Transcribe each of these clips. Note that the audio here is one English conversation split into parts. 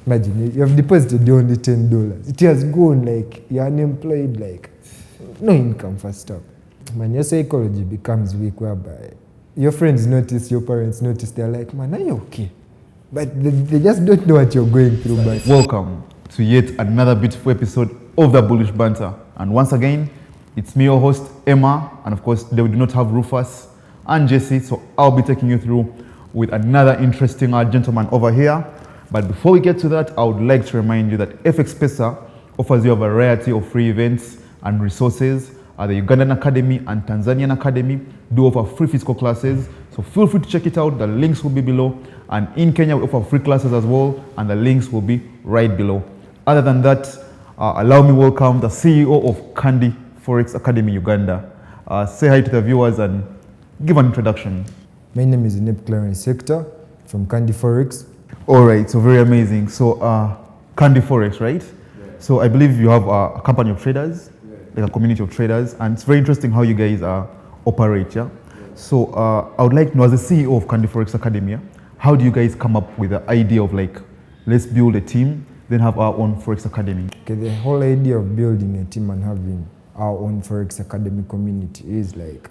Imagine, you have deposited only $10. It has gone, like, you're unemployed, like, no income for stop. Man, your psychology becomes weak, whereby your friends notice, your parents notice, they're like, man, are you okay? But they just don't know what you're going through. But welcome to yet another beautiful episode of the Bullish Banter. And once again, it's me, your host, Emma. And of course, they do not have Rufus and Jesse. So I'll be taking you through with another interesting gentleman over here. But before we get to that, I would like to remind you that FX Pesa offers you a variety of free events and resources. The Ugandan Academy and Tanzanian Academy do offer free physical classes. So feel free to check it out. The links will be below. And in Kenya, we offer free classes as well. And the links will be right below. Other than that, allow me to welcome the CEO of Candy Forex Academy Uganda. Say hi to the viewers and give an introduction. My name is Onep Clarence from Candy Forex. All right, so very amazing. So Candy Forex, right? Yeah. So I believe you have a company of traders, like a community of traders, and it's very interesting how you guys operate, yeah? So I would like to know, as the CEO of Candy Forex Academy, how do you guys come up with the idea of like, let's build a team, then have our own Forex Academy? Okay, the whole idea of building a team and having our own Forex Academy community is like,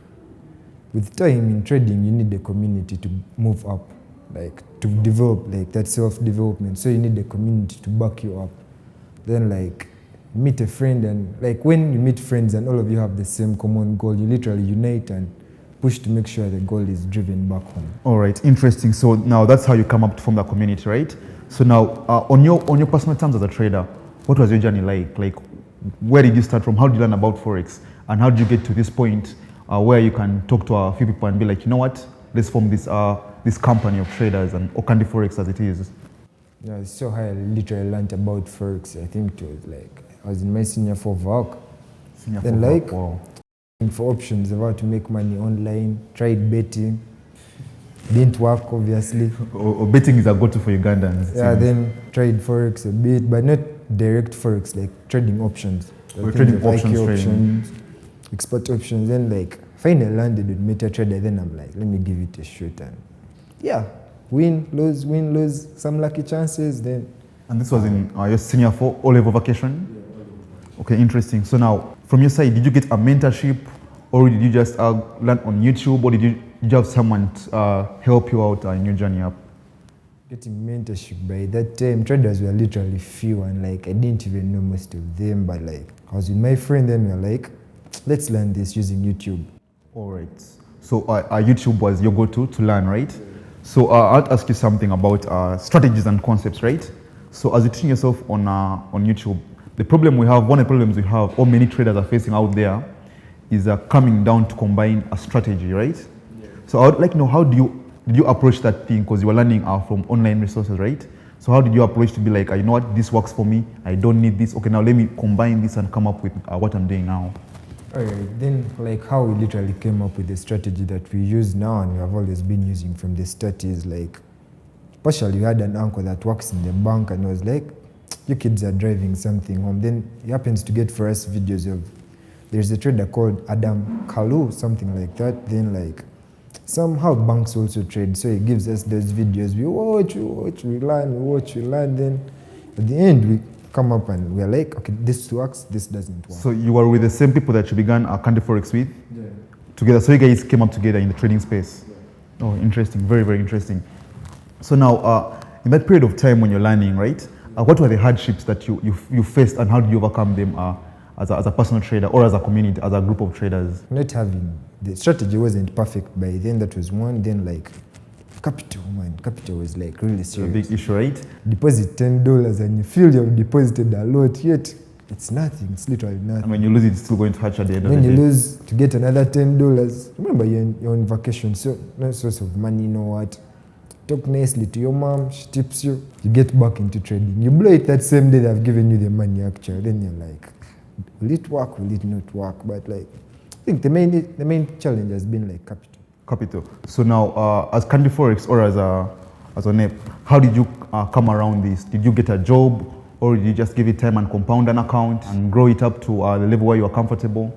with time in trading, you need a community to move up, like to develop, like that self-development. So you need a community to back you up. Then like meet a friend, and like when you meet friends and all of you have the same common goal, you literally unite and push to make sure the goal is driven back home. All right, interesting. So now that's how you come up to form the community, right? So now on your personal terms as a trader, what was your journey like? Like, where did you start from? How did you learn about Forex? And how did you get to this point where you can talk to a few people and be like, you know what, let's form this company of traders and Candy Forex as it is? Yeah, so I literally learned about Forex. I think it was like, I was in my senior 4 work. Then like, wow. For options, about to make money online, tried betting, didn't work obviously. Betting is a go-to for Ugandans. Yeah, then tried Forex a bit, but not direct Forex, like trading options. We're trading options, export options. Then like, finally landed with MetaTrader. Then I'm like, let me give it a shot, and yeah, win, lose, some lucky chances. Then. And this was in your senior 4 O-level vacation? Okay, interesting. So now, from your side, did you get a mentorship, or did you just learn on YouTube, or did you have someone help you out in your journey up? Getting mentorship, by that time, traders were literally few, and like I didn't even know most of them, but like I was with my friend, then we were like, let's learn this using YouTube. All right. So YouTube was your go-to to learn, right? So I'll ask you something about strategies and concepts, right? So as you're teaching yourself on YouTube, one of the problems we have, or many traders are facing out there, is coming down to combine a strategy, right? Yeah. So I would like to know, how did you approach that thing? Because you were learning from online resources, right? So how did you approach to be like, you know what, this works for me, I don't need this, okay, now let me combine this and come up with what I'm doing now? All right, then like how we literally came up with the strategy that we use now and we have always been using from the start is like, partially we had an uncle that works in the bank and was like, you kids are driving something home. Then he happens to get for us videos of, there's a trader called Adam Kalu, something like that. Then like, somehow banks also trade. So he gives us those videos. We watch, we learn. Then at the end, we come up and we're like, okay, this works, this doesn't work. So you were with the same people that you began Candy Forex with? Yeah. Together, so you guys came up together in the trading space? Yeah. Oh, interesting, very, very interesting. So now, in that period of time when you're learning, right, what were the hardships that you faced, and how did you overcome them as a personal trader, or as a community, as a group of traders? Not having, the strategy wasn't perfect by then, that was one. Then like, capital was like really serious. A big issue, right? Deposit $10 and you feel you've deposited a lot, yet it's nothing, it's literally nothing. And when you lose it, it's still going to hurt you at the end of the day. When you lose to get another $10, remember you're on vacation, so no source of money, you know what? Talk nicely to your mom, she tips you, you get back into trading. You blow it that same day they've given you the money actually, then you're like, will it work, will it not work? But like, I think the main challenge has been like capital. So now, as Candy Forex or as Onep, how did you come around this? Did you get a job, or did you just give it time and compound an account and grow it up to the level where you are comfortable?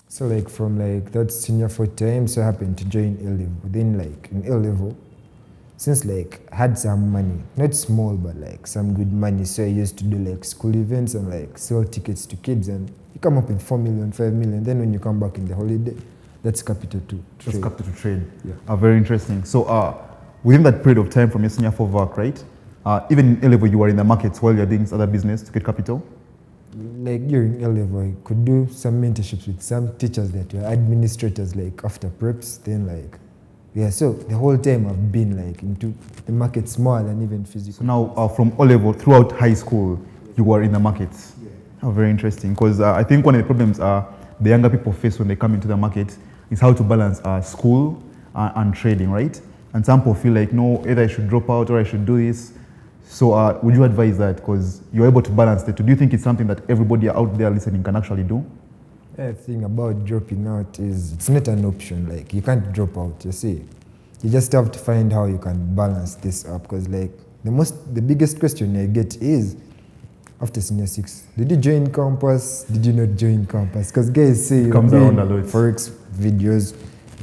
So like from like that senior 4 time, so I happened to join A-level. Then like in A-level, since like I had some money, not small, but like some good money, so I used to do like school events and like sell tickets to kids, and you come up with 4 million, 5 million. Then when you come back in the holiday, that's capital to That's trade. capital to trade. Yeah. Very interesting. So within that period of time from your senior 4 work, right? Even in A-level, you were in the markets while you're doing this other business to get capital? Like during A-level, I could do some mentorships with some teachers that were administrators, like after preps. Then like, yeah, so the whole time I've been like into the markets more than even physical. So now from O-level throughout high school, you were in the markets. Yeah. Very interesting, because I think one of the problems the younger people face when they come into the market is how to balance school and trading, right? And some people feel like, no, either I should drop out or I should do this. So would you advise that, because you're able to balance the two? Do you think it's something that everybody out there listening can actually do? The thing about dropping out is it's not an option. Like, you can't drop out, you see. You just have to find how you can balance this up, because like the biggest question I get is, after senior 6, did you join campus? Did you not join campus? Because guys say you're doing Forex videos,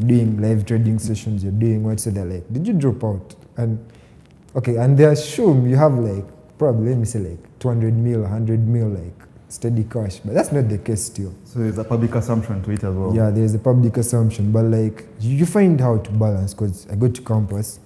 doing live trading sessions, you're doing what, so they're like, did you drop out? And okay, and they assume you have like, probably, let me say like 200 mil, 100 mil, like steady cash, but that's not the case still. So there's a public assumption to it as well. Yeah, there's a public assumption, but like you find how to balance, because I go to campus,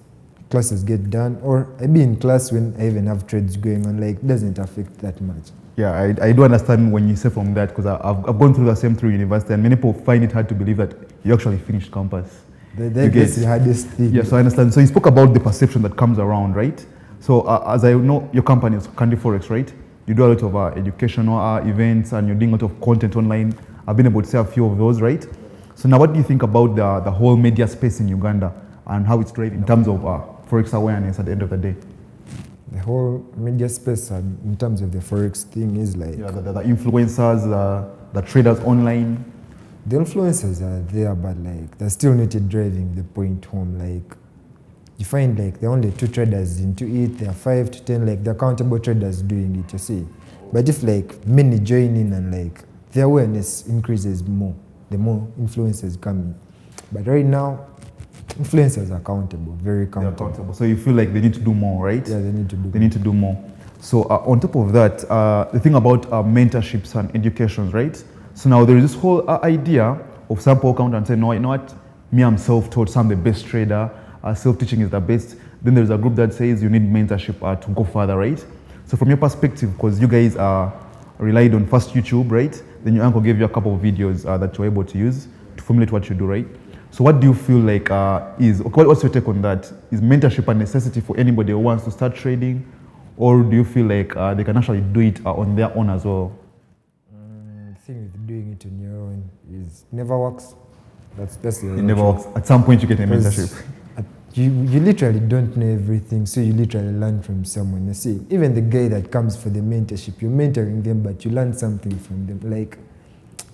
classes get done, or I be in class when I even have trades going on, like doesn't affect that much. Yeah, I do understand when you say from that, because I've gone through the same through university, and many people find it hard to believe that you actually finished campus. That's the hardest thing. Yes, I understand. So you spoke about the perception that comes around, right? So as I know, your company is Candy Forex, right? You do a lot of educational events, and you're doing a lot of content online. I've been able to say a few of those, right? So now what do you think about the whole media space in Uganda and how it's driving in terms of Forex awareness at the end of the day? The whole media space in terms of the Forex thing is like... Yeah, the influencers, the traders online. The influencers are there, but like they're still not driving the point home. Like, you find like there are only 2 traders into it, there are 5 to 10, like the accountable traders doing it, you see. But if like many join in and like the awareness increases more, the more influencers come in. But right now, influencers are accountable, very accountable. So you feel like they need to do more, right? Yeah, they need to do Need to do more. So on top of that, the thing about mentorships and educations, right? So now there is this whole idea of some people come and say, no, you know what? Me, I'm self-taught, so I'm the best trader. Self-teaching is the best. Then there's a group that says you need mentorship to go further, right? So from your perspective, because you guys relied on first YouTube, right? Then your uncle gave you a couple of videos that you're able to use to formulate what you do, right? So what do you feel like what's your take on that? Is mentorship a necessity for anybody who wants to start trading? Or do you feel like they can actually do it on their own as well? The thing with doing it on your own is never works. That's the It never works. At some point you get a mentorship. You literally don't know everything, so you literally learn from someone. You see, even the guy that comes for the mentorship, you're mentoring them, but you learn something from them. Like,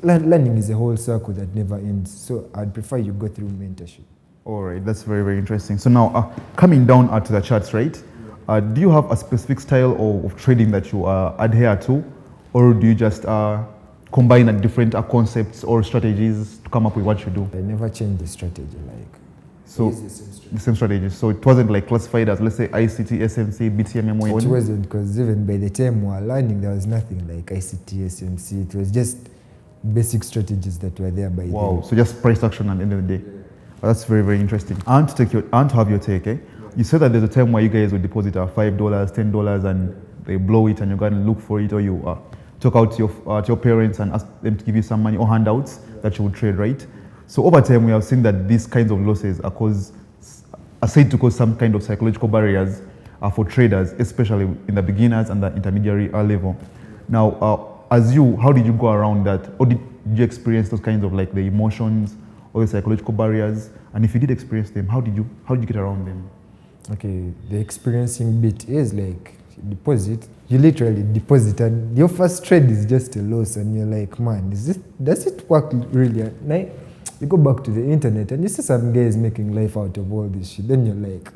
learning is a whole circle that never ends. So I'd prefer you go through mentorship. All right, that's very, very interesting. So now, coming down to the charts, right? Do you have a specific style of trading that you adhere to, or do you just combine different concepts or strategies to come up with what you do? I never change the strategy. Like, so the same strategy. So it wasn't like classified as, let's say, ICT, SMC, BTM, MON? It wasn't, because even by the time we were learning, there was nothing like ICT, SMC. It was just basic strategies that were there by then. Wow, so just price action at the end of the day. Well, that's very, very interesting. I want to have your take, eh? You said that there's a time where you guys would deposit $5, $10, and they blow it and you go and look for it, or you talk out to your parents and ask them to give you some money or handouts that you would trade, right? So over time, we have seen that these kinds of losses are said to cause some kind of psychological barriers for traders, especially in the beginners and the intermediary level. Now, as you, how did you go around that? Or did you experience those kinds of like the emotions or the psychological barriers? And if you did experience them, how did you get around them? Okay, the experiencing bit is like deposit. You literally deposit, and your first trade is just a loss, and you're like, man, does it work really? Like, you go back to the internet and you see some guys making life out of all this shit. Then you're like,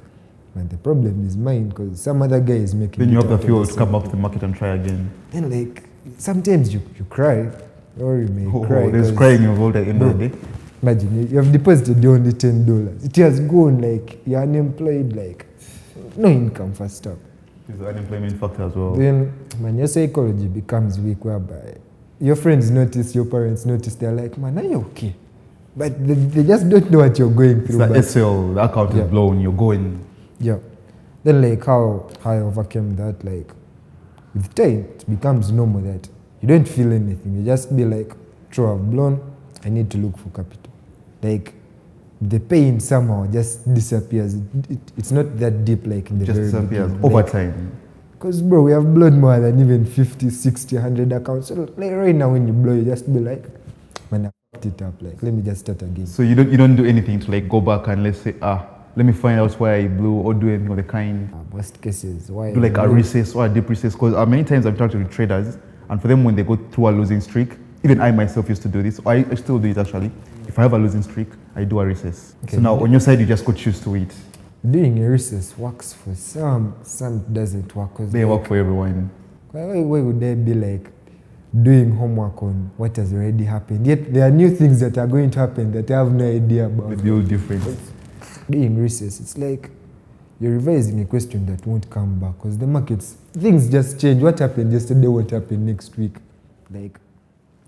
man, the problem is mine, because some other guy is making. Then you have the fuel to come back to the market and try again. Then like sometimes you cry, or you may cry. There's crying involved at the end of the day. Imagine you have deposited only $10. It has gone, like you're unemployed, like no income first up. There's the unemployment factor as well. Then man, your psychology becomes weak, whereby your friends notice, your parents notice, they're like, man, are you okay? But they just don't know what you're going through. It's the SL, the account is blown, you're going. Yeah. Then like how I overcame that, like with time, it becomes normal that you don't feel anything. You just be like, true, I've blown, I need to look for capital. Like the pain somehow just disappears. It's not that deep like in the Just very disappears beginning. over Like, time. because bro, we have blown more than even 50, 60, 100 accounts. So like right now when you blow, you just be like, man, I fucked it up. Like let me just start again. So you don't do anything to like go back and let's say, let me find out why I blew or do anything of the kind. Worst cases, why? Do like a recess or a deep recess, because many times I've talked to traders, and for them when they go through a losing streak, even I myself used to do this, I still do it actually. If I have a losing streak, I do a recess. Okay. So now on your side, you just got used to it. Doing a recess works for some doesn't work. They work for everyone. Why would they be like doing homework on what has already happened? Yet there are new things that are going to happen that I have no idea about. The build difference. Doing recess, it's like you're revising a question that won't come back because the markets, things just change. What happened yesterday won't happen next week. Like,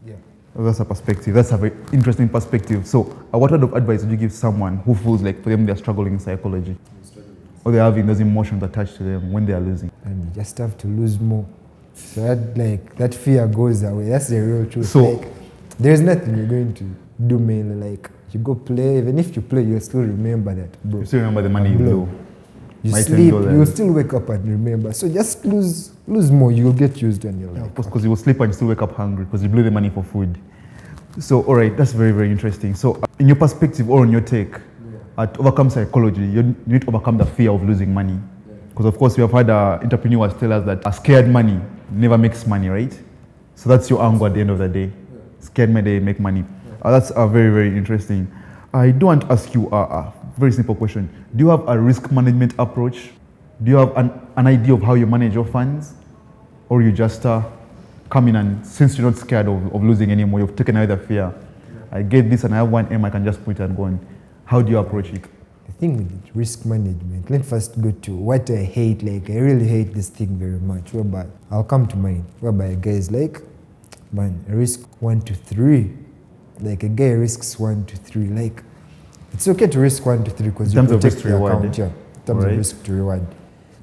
yeah. Oh, that's a perspective. That's a very interesting perspective. So, what word of advice would you give someone who feels like for them they're struggling in psychology? Or they're having those emotions attached to them when they are losing? And you just have to lose more. So that like that fear goes away. That's the real truth. So like, there's nothing you're going to do mainly. Like you go play, even if you play, you'll still remember that, bro. You still remember the money you blew. You sleep, you'll still wake up and remember. So just lose more, you'll get used and you're like. Of course, because you will sleep and you still wake up hungry because you blew the money for food. So, all right, that's very, very interesting. So, in your perspective or on your take, to overcome psychology, you need to overcome the fear of losing money. Because, of course, we have had entrepreneurs tell us that a scared money never makes money, right? So, that's your angle at the end of the day. Scared money, they make money. That's very, very interesting. I do want to ask you a very simple question. Do you have a risk management approach? Do you have an idea of how you manage your funds? Or you just come in and since you're not scared of losing anymore, you've taken away the fear. I get this and I have 1M, I can just put it and go on. How do you approach it? The thing with risk management, let's first go to what I hate. Like, I really hate this thing very much. Whereby, I'll come to mine. Whereby a guy is like, man, I risk 1 to 3. Like, a guy risks 1 to 3. Like, it's okay to risk 1 to 3 because you protect the account. Yeah, in terms of risk to reward.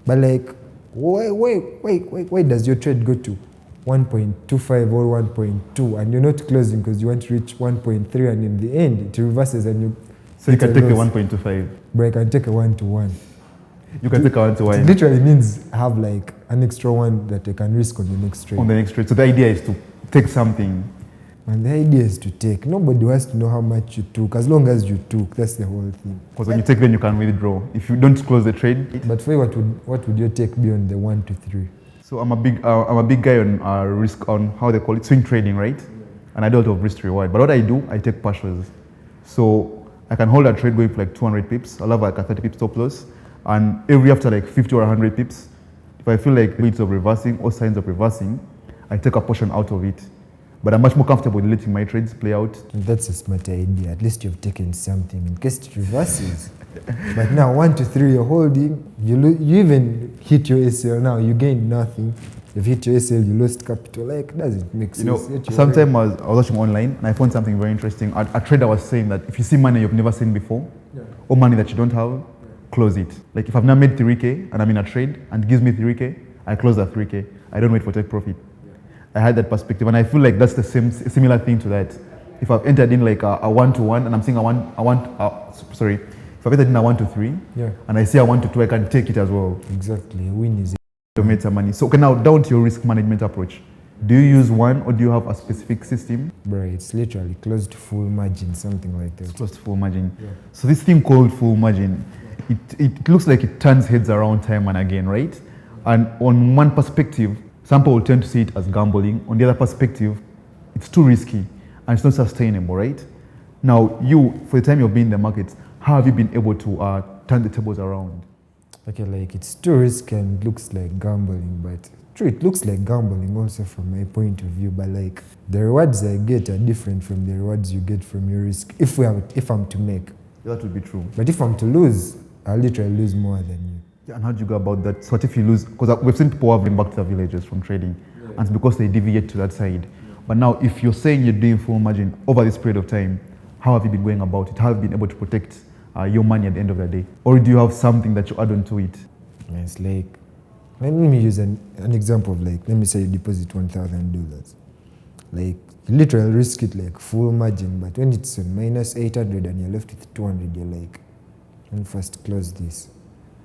But like, why does your trade go to 1.25 or 1.2 and you're not closing because you want to reach 1.3 and in the end it reverses and you... So you can take a 1.25? But I can take a 1-to-1. You can take a 1-to-1? It literally means I have like an extra one that I can risk on the next trade. On the next trade. So the idea is to take something. And the idea is to take. Nobody has to know how much you took. As long as you took, that's the whole thing. Because when you take, then you can withdraw. If you don't close the trade. But for you, what would your take be on the 1 to 3? So I'm a big guy on risk, on how they call it, swing trading, right? And I do a lot of risk to reward. But what I do, I take partials. So I can hold a trade going for like 200 pips. I'll have like a 30 pips stop loss. And every after like 50 or 100 pips, if I feel like bits of reversing or signs of reversing, I take a portion out of it. But I'm much more comfortable with letting my trades play out. That's a smart idea. At least you've taken something in case it reverses. But now 1 to 3 you're holding, you even hit your ACL now, you gained nothing. You've hit your ACL, you lost capital. Like, doesn't make sense. You know, sometime I was watching online and I found something very interesting. A trader was saying that if you see money you've never seen before, or money that you don't have, close it. Like if I've now made 3K and I'm in a trade and it gives me 3K, I close that 3K. I don't wait for take profit. I had that perspective and I feel like that's the similar thing to that. If I've entered in like a 1-to-1 and I'm saying if I've entered in a 1 to 3 and I say I 1 to 2, I can take it as well. Exactly, a win is to make some money. So okay, now down to your risk management approach. Do you use one or do you have a specific system? Bro, it's literally close to full margin, something like that. It's close to full margin. Yeah. So this thing called full margin, it looks like it turns heads around time and again, right? And on one perspective, some people will tend to see it as gambling. On the other perspective, it's too risky and it's not sustainable, right? Now, you, for the time you've been in the markets, how have you been able to turn the tables around? Okay, like it's too risky and it looks like gambling, but true, it looks like gambling also from my point of view, but like the rewards I get are different from the rewards you get from your risk if I'm to make. That would be true. But if I'm to lose, I'll literally lose more than you. Yeah, and how do you go about that? So what if you lose? Because we've seen people who have been back to their villages from trading, and it's because they deviate to that side. But now, if you're saying you're doing full margin over this period of time, how have you been going about it? How have you been able to protect your money at the end of the day? Or do you have something that you add on to it? It's like, let me use an example of like, let me say you deposit $1,000. Like, you literally risk it like full margin, but when it's on minus 800 and you're left with 200, you're like, let me first close this.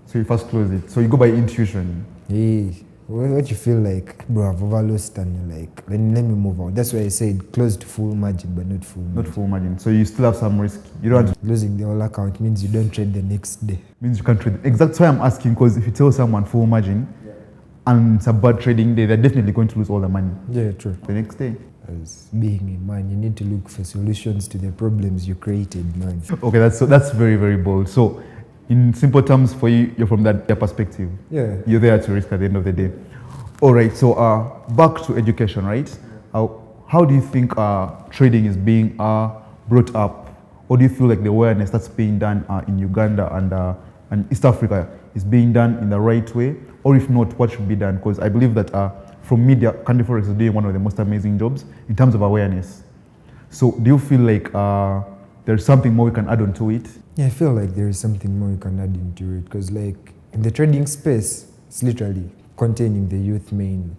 So you first close it. So you go by intuition. Yeah. What you feel like, bro, I've overlost and you're like, let me move on. That's why I said close to full margin, but not full margin. Not full margin. So you still have some risk. You don't want to losing the whole account means you don't trade the next day. means you can't trade. Exactly why I'm asking, because if you tell someone full margin and it's a bad trading day, they're definitely going to lose all the money. Yeah, true. The next day. As being a man, you need to look for solutions to the problems you created, man. Okay, that's very, very bold. So in simple terms for you, you're from that perspective. Yeah. You're there to risk at the end of the day. All right, so back to education, right? How do you think trading is being brought up? Or do you feel like the awareness that's being done in Uganda and East Africa is being done in the right way? Or if not, what should be done? Because I believe that from media, Candy Forex is doing one of the most amazing jobs in terms of awareness. So do you feel like there's something more we can add on to it? Yeah, I feel like there is something more you can add into it, because like in the trading space, it's literally containing the youth mainly.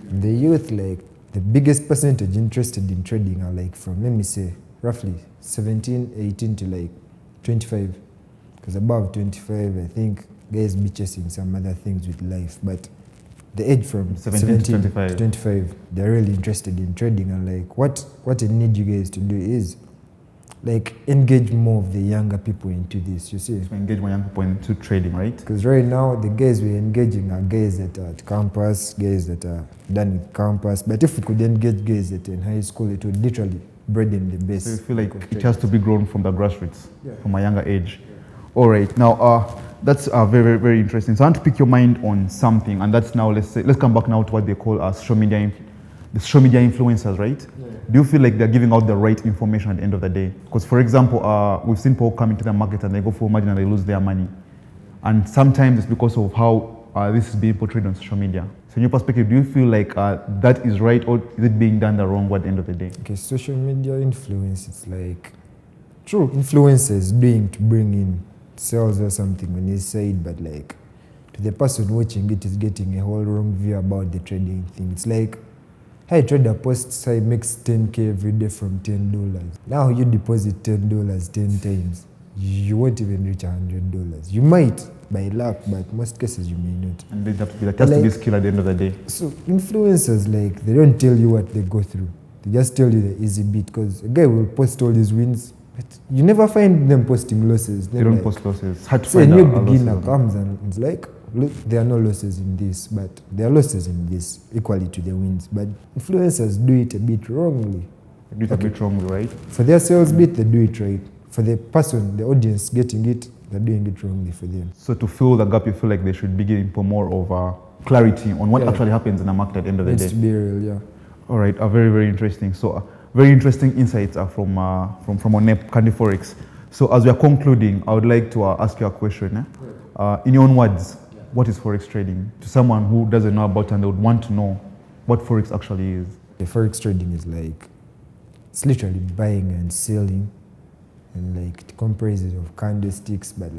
The youth, like the biggest percentage interested in trading are like from, let me say, roughly 17, 18 to like 25. Because above 25, I think guys be chasing some other things with life. But the age from 17 to 25, they're really interested in trading. And like what I need you guys to do is like engage more of the younger people into this, you see. So engage more young people into trading, right? Because right now the guys we're engaging are guys that are at campus, guys that are done with campus. But if we could engage guys that are in high school, it would literally broaden the base. So you feel like it has to be grown from the grassroots, from a younger age. All right, now that's very, very interesting. So I want to pick your mind on something, and that's now, let's come back now to what they call social media, the social media influencers, right? Yeah. Do you feel like they're giving out the right information at the end of the day? Because for example, we've seen people come into the market and they go full margin and they lose their money. And sometimes it's because of how this is being portrayed on social media. So in your perspective, do you feel like that is right, or is it being done the wrong way at the end of the day? Okay, social media influence, it's like true influencers doing to bring in sales or something on his side, but like to the person watching it is getting a whole wrong view about the trading thing. It's like, hey, trader posts I makes 10K every day from $10. Now you deposit $10 10 times, you won't even reach $100. You might by luck, but most cases you may not. And they have to be like, has to be skill at the end of the day. So influencers, like, they don't tell you what they go through. They just tell you the easy bit, because a guy will post all these wins, but you never find them posting losses. They don't post losses. It's hard to find a new beginner comes and it's like, look, there are no losses in this, but there are losses in this equally to the wins. But influencers do it a bit wrongly. They do it a bit wrongly, right? For their sales bit, they do it right. For the person, the audience getting it, they're doing it wrongly for them. So to fill the gap, you feel like they should be giving more of clarity on what actually happens in the market at the end of the day. It's to be real, yeah. All right, very, very interesting. So very interesting insights are from Onep Candy Forex. So as we are concluding, I would like to ask you a question. In your own words, what is Forex trading? To someone who doesn't know about it and they would want to know what Forex actually is. The Forex trading is like, it's literally buying and selling, and like it comprises of candlesticks, but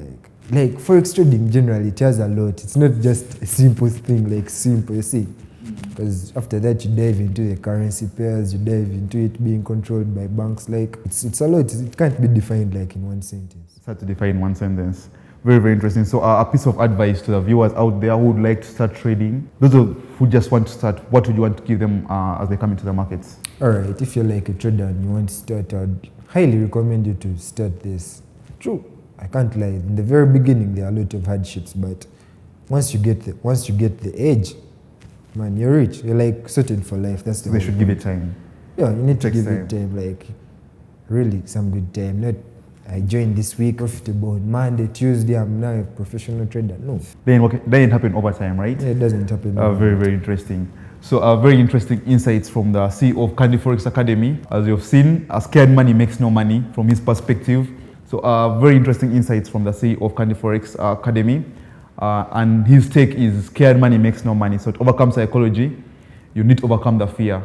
like Forex trading generally, it has a lot. It's not just a simple thing, like simple, you see. Because after that, you dive into the currency pairs, you dive into it being controlled by banks. Like, it's a lot. It can't be defined like in one sentence. It's hard to define in one sentence. Very, very interesting. So a piece of advice to the viewers out there who would like to start trading, those who just want to start, what would you want to give them as they come into the markets? All right, if you're like a trader and you want to start, I'd highly recommend you to start this. True, I can't lie. In the very beginning, there are a lot of hardships, but once you get the edge, man, you're rich. You're like sorted for life. That's the They should give it time. Yeah, you need to give it time. Like, really, some good time. Not, I joined this week, profitable on Monday, Tuesday, I'm now a professional trader. No. Then it happen over time, right? Yeah, it doesn't happen. Very, very interesting. So very interesting insights from the CEO of Candy Forex Academy. As you've seen, scared money makes no money from his perspective. So very interesting insights from the CEO of Candy Forex Academy. and his take is scared money makes no money. So to overcome psychology, you need to overcome the fear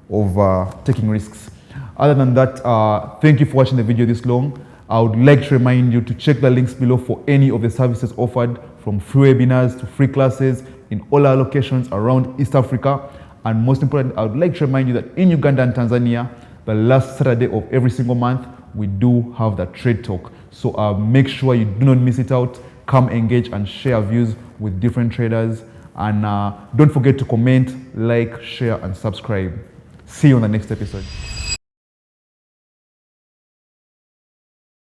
of taking risks. Other than that, thank you for watching the video this long. I would like to remind you to check the links below for any of the services offered, from free webinars to free classes in all our locations around East Africa. And most importantly, I would like to remind you that in Uganda and Tanzania, the last Saturday of every single month, we do have the trade talk. So make sure you do not miss it out. Come engage and share views with different traders. And don't forget to comment, like, share, and subscribe. See you on the next episode.